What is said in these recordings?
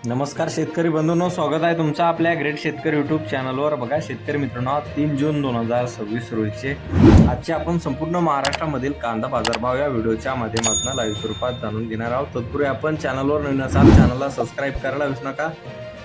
नमस्कार शेतकरी बंधूंनो, स्वागत आहे तुमचं आपल्या ग्रेट शेतकरी यूट्यूब चॅनलवर। बघा शेतकरी मित्रांनो, 3 जून 2026 रोजीचे आजचे आपण संपूर्ण महाराष्ट्रामधील कांदा बाजारभाव या व्हिडिओच्या माध्यमातून लाईव्ह स्वरूपात जाणून घेणार आहोत। तत्पूर्वी आपण चॅनलवर नवीन असाल चॅनलला सबस्क्राईब करायला विसरू नका।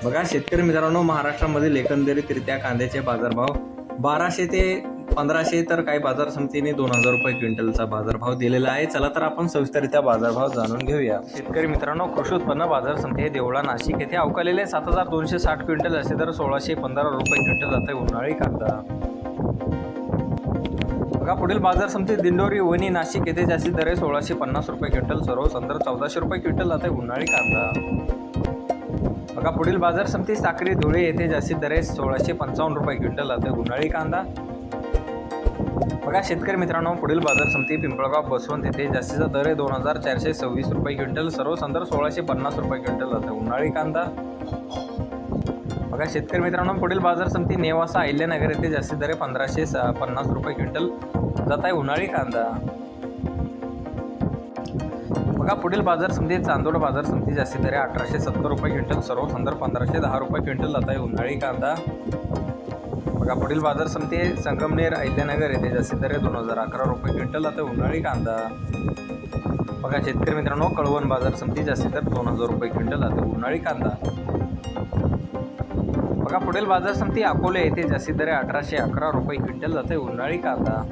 बघा शेतकरी मित्रांनो, महाराष्ट्रामधील एकंदरीतरित्या कांद्याचे बाजारभाव 1200 ते 1500 तर काही बाजार समितीने 2000 रुपये क्विंटलचा बाजारभाव दिलेला आहे। चला तर आपण सविस्तररित्या बाजारभाव जाणून घेऊया। शेतकरी मित्रांनो, कृषी उत्पन्न बाजार समिती देवळा नाशिक येथे अवकालेले 7260 क्विंटल असे दर 1615 रुपये क्विंटल जाते उन्हाळी कांदा। बघा पुढील बाजार समिती दिंडोरी वणी नाशिक येथे जास्तीत दर 1650 रुपये क्विंटल, सर्व संदर 1400 रुपये क्विंटल जाते उन्हाळी कांदा। बघा पुढील बाजार समिती साक्री धुळे येथे जास्तीत दर 1655 रुपये क्विंटल जाते उन्हाळी कांदा। बघा शेतकरी मित्रांनो, पुढील बाजार समिती पिंपळगाव बसवंत येथे जास्तीचा दर आहे 2426 रुपये क्विंटल, सर्व संदर 1650 रुपये क्विंटल जाते उन्हाळी कांदा। बघा शेतकरी मित्रांनो, पुढील बाजार समिती नेवासा अहिल्यानगर येथे जास्तीत दर 1550 रुपये क्विंटल जात आहे उन्हाळी कांदा। बघा पुढील बाजार समिती चांदोड बाजार समिती जास्तीत दर 1870 रुपये क्विंटल, सर्व संदर 1510 रुपये क्विंटल जात आहे उन्हाळी कांदा। बघा पुढील बाजार समिती संगमनेर अहिल्यानगर येथे जास्तीत दर 2011 रुपये क्विंटल जाते उन्हाळी कांदा। बघा शेतकरी मित्रांनो, कळवण बाजार समिती जास्तीत दर 2000 रुपये क्विंटल जाते उन्हाळी कांदा। बघा पुढील बाजार समिती अकोले येथे जास्तीत दर 1811 रुपये क्विंटल जाते उन्हाळी कांदा।